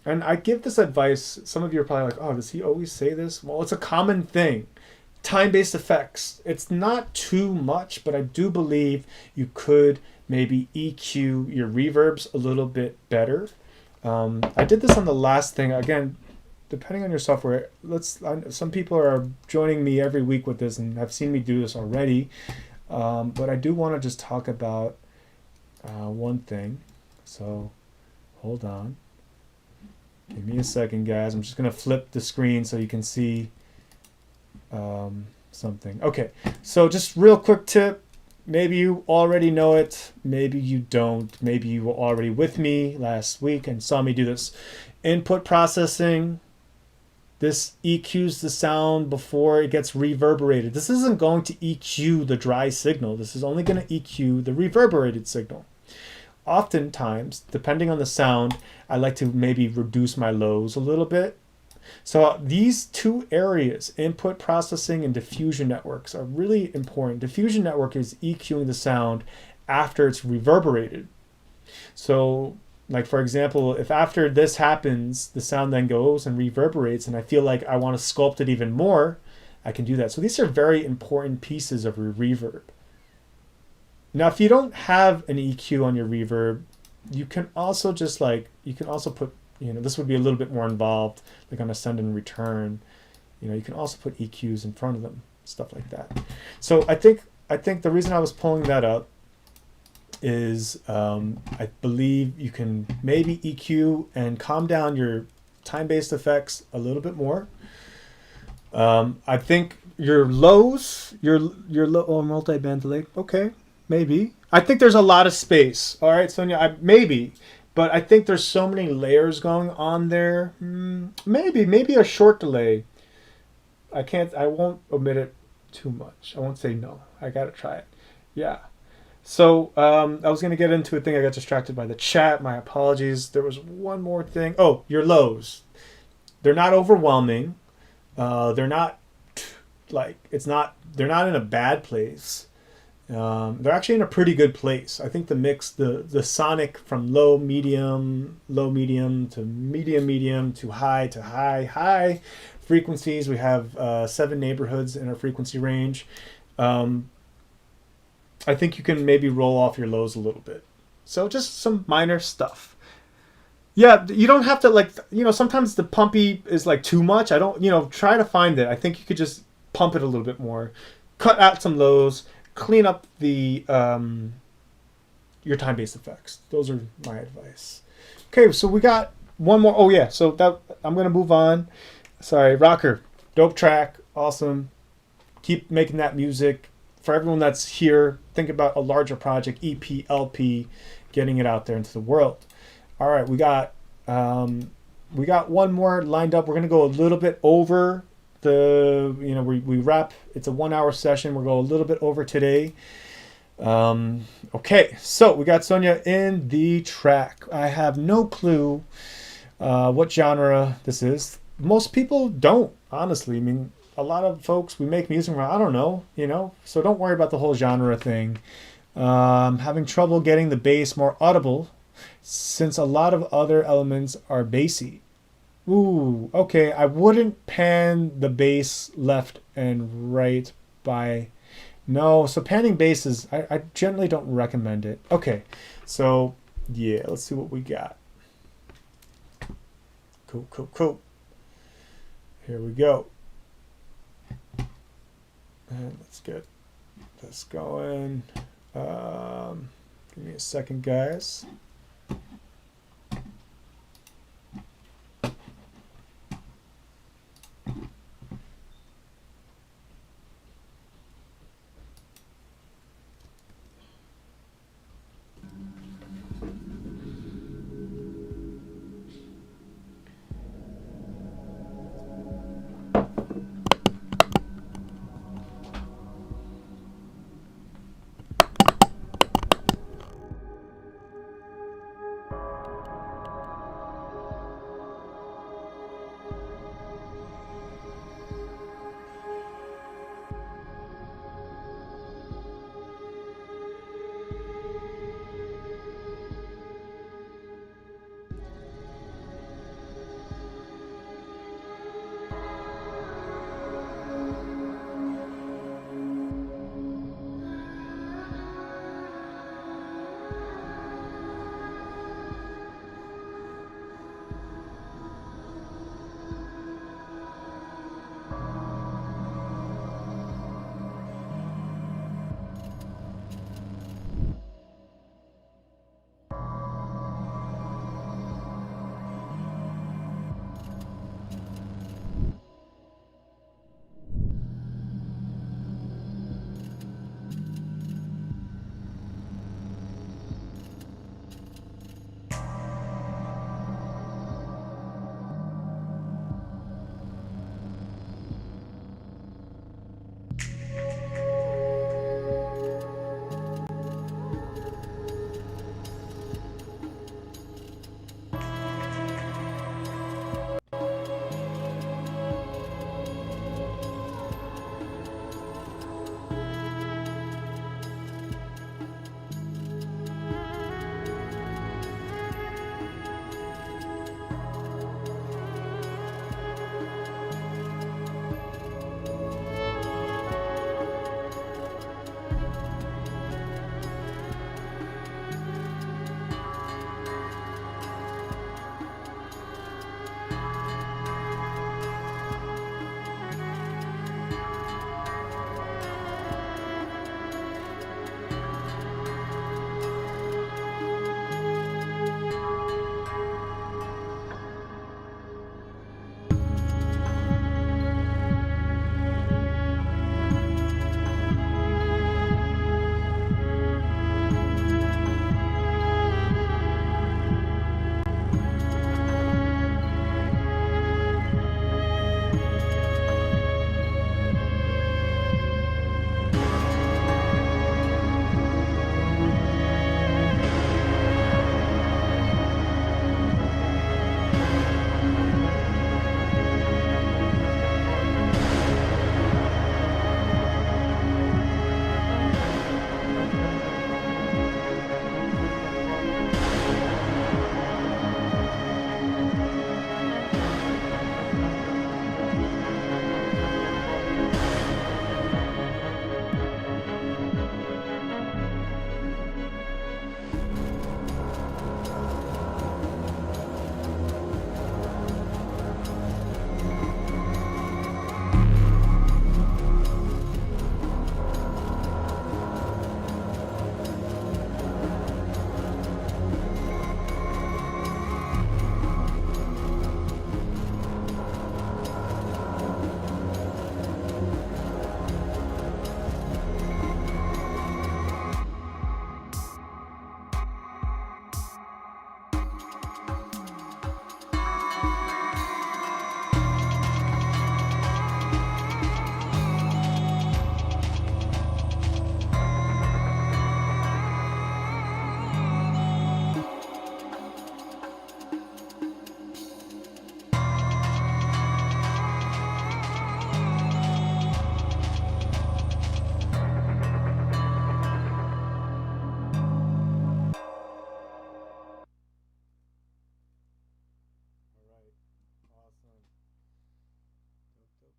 And I give this advice. Some of you are probably like, oh, does he always say this? Well, it's a common thing. Time-based effects. It's not too much, but I do believe you could maybe EQ your reverbs a little bit better. I did this on the last thing. Again, depending on your software, some people are joining me every week with this and have seen me do this already. But I do want to just talk about one thing. So hold on. Give me a second, guys. I'm just going to flip the screen so you can see something. Okay, so just real quick tip. Maybe you already know it. Maybe you don't. Maybe you were already with me last week and saw me do this. Input processing. This EQs the sound before it gets reverberated. This isn't going to EQ the dry signal. This is only going to EQ the reverberated signal. Oftentimes, depending on the sound, I like to maybe reduce my lows a little bit. So these two areas, input processing and diffusion networks, are really important. Diffusion network is EQing the sound after it's reverberated. So, like for example, if after this happens, the sound then goes and reverberates, and I feel like I want to sculpt it even more, I can do that. So these are very important pieces of reverb. Now, if you don't have an EQ on your reverb, you can also just like, you can also put, you know, this would be a little bit more involved, like on a send and return. You know, you can also put EQs in front of them, stuff like that. So I think the reason I was pulling that up is I believe you can maybe EQ and calm down your time-based effects a little bit more. I think your lows, your low or multi-band delay, okay, maybe. I think there's a lot of space. All right, Sonia, maybe. But I think there's so many layers going on there. Maybe a short delay. I won't omit it too much. I won't say no. I gotta try it. Yeah. So I was gonna get into a thing. I got distracted by the chat. My apologies. There was one more thing. Oh, your lows. They're not overwhelming. They're not like they're not in a bad place. They're actually in a pretty good place. I think the mix, the sonic from low medium to medium to high frequencies. We have 7 neighborhoods in our frequency range. I think you can maybe roll off your lows a little bit. So just some minor stuff. Yeah, you don't have to like, you know, sometimes the pumpy is like too much. I don't, you know, try to find it. I think you could just pump it a little bit more. Cut out some lows, clean up the your time-based effects. Those are my advice. Okay, so we got one more. Oh yeah, so that I'm going to move on. Sorry, Rocker. Dope track. Awesome. Keep making that music. For everyone that's here, think about a larger project, EP, LP, getting it out there into the world. All right, we got one more lined up. We're gonna go a little bit over the, you know, we wrap. It's a 1 hour session. We'll go a little bit over today. Okay, so we got Sonia in the track. I have no clue what genre this is. Most people don't, honestly. I mean, a lot of folks, we make music from, I don't know, you know, so don't worry about the whole genre thing. Having trouble getting the bass more audible since a lot of other elements are bassy. Ooh, okay, I wouldn't pan the bass left and right by, no, so panning bass is, I generally don't recommend it. Okay, so yeah, let's see what we got. Cool. Here we go. And let's get this going. Give me a second, guys.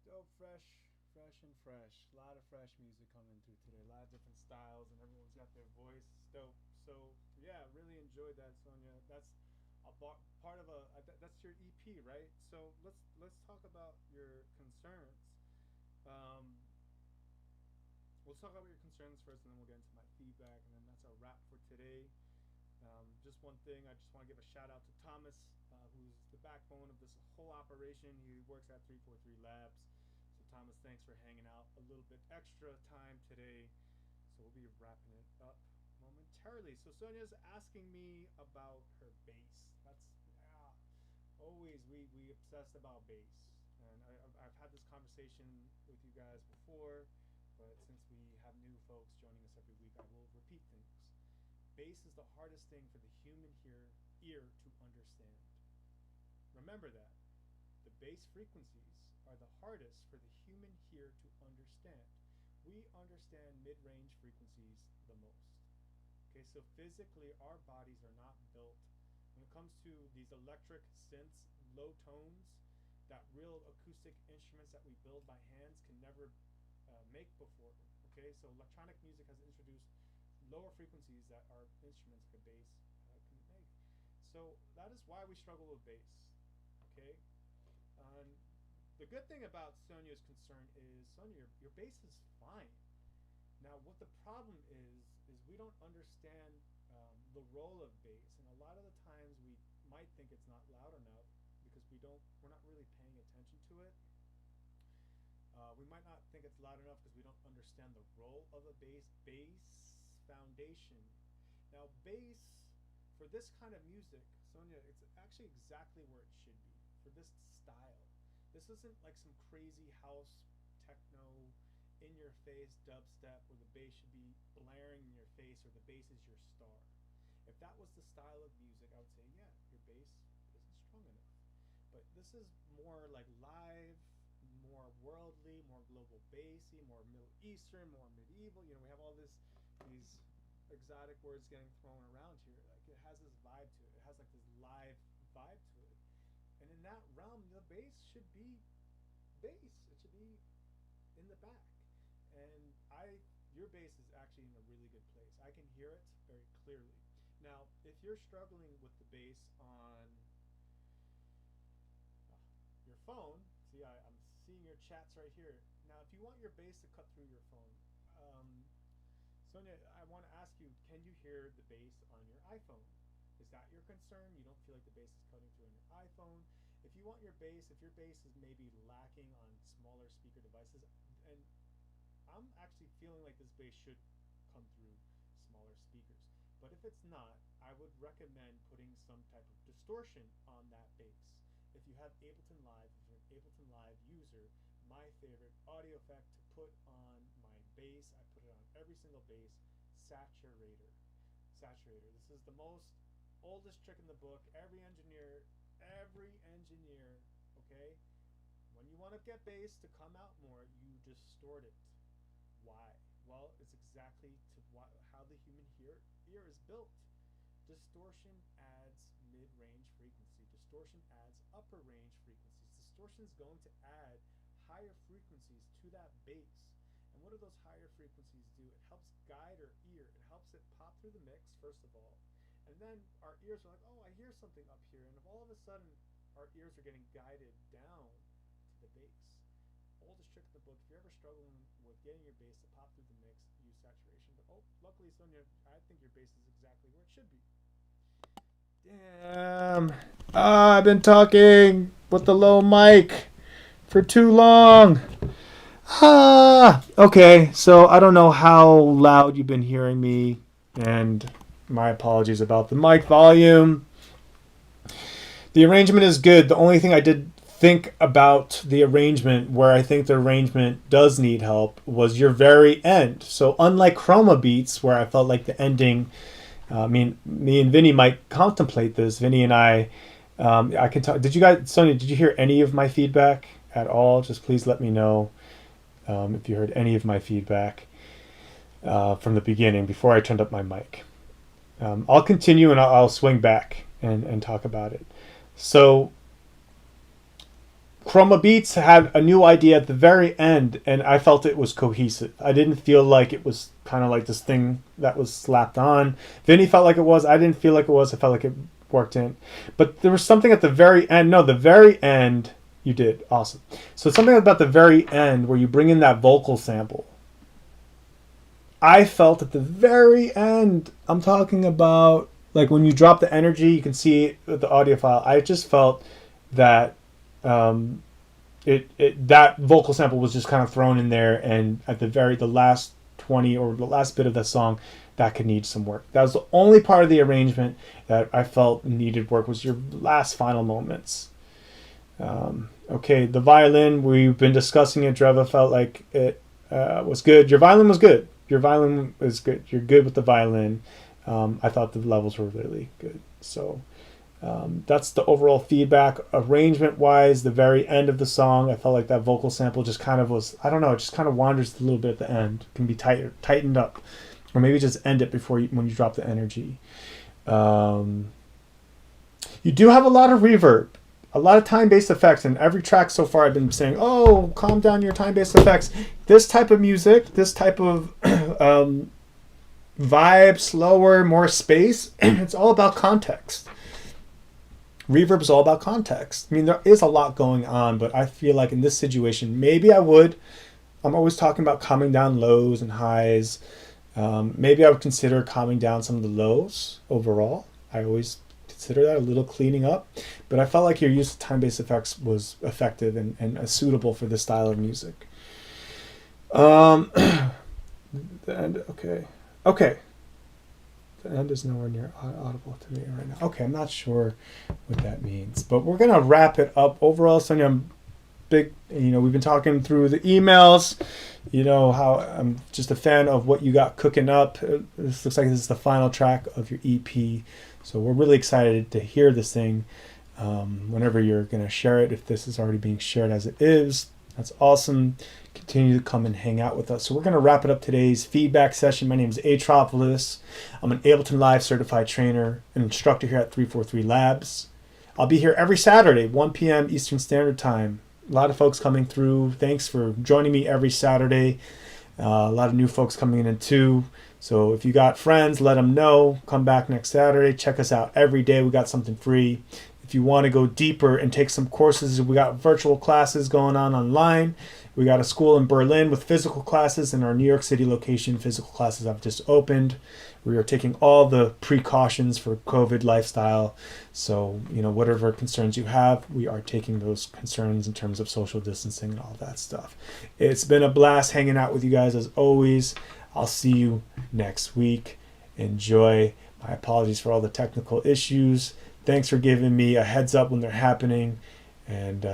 Dope, fresh, fresh. A lot of fresh music coming through today. A lot of different styles, and everyone's got their voice. Dope. So yeah, really enjoyed that, Sonia. That's part of that's your EP, right? So let's talk about your concerns. Um, we'll talk about your concerns first, and then we'll get into my feedback, and then that's our wrap for today. Just one thing, I just want to give a shout out to Thomas, who's the backbone of this whole operation. He works at 343 Labs. So, Thomas, thanks for hanging out a little bit extra time today. So, we'll be wrapping it up momentarily. So, Sonia's asking me about her bass. That's always, we obsessed about bass. And I've had this conversation with you guys before, but since we have new folks joining us every week, I will repeat things. Bass is the hardest thing for the human ear to understand. Remember that. The bass frequencies are the hardest for the human ear to understand. We understand mid-range frequencies the most. Okay, so physically our bodies are not built when it comes to these electric synths, low tones, that real acoustic instruments that we build by hands can never make before. Okay, so electronic music has introduced lower frequencies that our instruments like a bass can make. So that is why we struggle with bass. Okay. The good thing about Sonia's concern is Sonia, your bass is fine. Now, what the problem is we don't understand the role of bass, and a lot of the times we might think it's not loud enough because we're not really paying attention to it. We might not think it's loud enough because we don't understand the role of a bass. Bass foundation. Now, bass for this kind of music, Sonia, it's actually exactly where it should be for this style. This isn't like some crazy house techno in your face dubstep where the bass should be blaring in your face or the bass is your star. If that was the style of music, I would say, yeah, your bass isn't strong enough. But this is more like live, more worldly, more global bassy, more Middle Eastern, more medieval. We have all these exotic words getting thrown around here. Like it has this vibe to it. It has like this live vibe to it. And in that realm, the bass should be bass. It should be in the back. And your bass is actually in a really good place. I can hear it very clearly. Now, if you're struggling with the bass on your phone, see, I'm seeing your chats right here. Now, if you want your bass to cut through your phone, Sonia, I want to ask you, can you hear the bass on your iPhone? Is that your concern? You don't feel like the bass is cutting through on your iPhone? If you want your bass, if your bass is maybe lacking on smaller speaker devices, and I'm actually feeling like this bass should come through smaller speakers. But if it's not, I would recommend putting some type of distortion on that bass. If you have Ableton Live, if you're an Ableton Live user, my favorite audio effect to put on my bass, I put it on every single bass, saturator. Saturator. This is the most oldest trick in the book. Every engineer, okay? When you want to get bass to come out more, you distort it. Why? Well, it's exactly how the human ear is built. Distortion adds mid-range frequency. Distortion adds upper range frequencies. Distortion is going to add higher frequencies to that bass. And what do those higher frequencies do? It helps guide our ear. It helps it pop through the mix, first of all. And then our ears are like, oh, I hear something up here. And if all of a sudden our ears are getting guided down to the bass. Oldest trick in the book. If you're ever struggling with getting your bass to pop through the mix, use saturation. But luckily, Sonia, I think your bass is exactly where it should be. Damn. I've been talking with the low mic for too long. Okay, so I don't know how loud you've been hearing me, and my apologies about the mic volume. The arrangement is good. The only thing I did think about the arrangement where I think the arrangement does need help was your very end. So unlike Chroma Beats, where I felt like the ending, me and Vinny might contemplate this. Vinny and I can talk. Did you guys, Sonia, did you hear any of my feedback at all? Just please let me know if you heard any of my feedback from the beginning before I turned up my mic. I'll continue and I'll swing back and talk about it. So Chroma Beats had a new idea at the very end, and I felt it was cohesive. I didn't feel like it was kind of like this thing that was slapped on. Vinny felt like it was. I didn't feel like it was. I felt like it worked in. But there was something at the very end. No, the very end, you did. Awesome. So something about the very end where you bring in that vocal sample. I felt at the very end, I'm talking about like when you drop the energy, you can see it with the audio file. I just felt that that vocal sample was just kind of thrown in there, and at the last 20 or the last bit of the song, that could need some work. That was the only part of the arrangement that I felt needed work, was your last final moments. Okay, the violin, we've been discussing it. Dreva felt like it was good. Your violin was good. Your violin is good. You're good with the violin. I thought the levels were really good. So that's the overall feedback. Arrangement wise, the very end of the song, I felt like that vocal sample just kind of was, I don't know, it just kind of wanders a little bit at the end. It can be tightened up, or maybe just end it before when you drop the energy. You do have a lot of reverb, a lot of time-based effects, and every track so far I've been saying, oh, calm down your time-based effects. This type of music, this type of vibe, slower, more space, it's all about context. Reverb is all about context. I mean, there is a lot going on, but I feel like in this situation, maybe I'm always talking about calming down lows and highs. Maybe I would consider calming down some of the lows overall. I always consider that a little cleaning up, but I felt like your use of time-based effects was effective and suitable for this style of music. The end, okay. The end is nowhere near audible to me right now. Okay, I'm not sure what that means, but we're gonna wrap it up. Overall, Sonia, I'm big. We've been talking through the emails. How I'm just a fan of what you got cooking up. This looks like this is the final track of your EP, so we're really excited to hear this thing. Whenever you're gonna share it, if this is already being shared as it is, that's awesome. Continue to come and hang out with us. So we're going to wrap it up today's feedback session. My name is Atropolis. I'm an Ableton Live Certified Trainer, an instructor here at 343 Labs. I'll be here every Saturday, 1 p.m. Eastern Standard Time. A lot of folks coming through. Thanks for joining me every Saturday. A lot of new folks coming in too. So if you got friends, let them know. Come back next Saturday. Check us out every day. We got something free. If you want to go deeper and take some courses, we got virtual classes going on online. We got a school in Berlin with physical classes, and our New York City location physical classes have just opened. We are taking all the precautions for COVID lifestyle. So, whatever concerns you have, we are taking those concerns in terms of social distancing and all that stuff. It's been a blast hanging out with you guys as always. I'll see you next week. Enjoy. My apologies for all the technical issues. Thanks for giving me a heads up when they're happening. And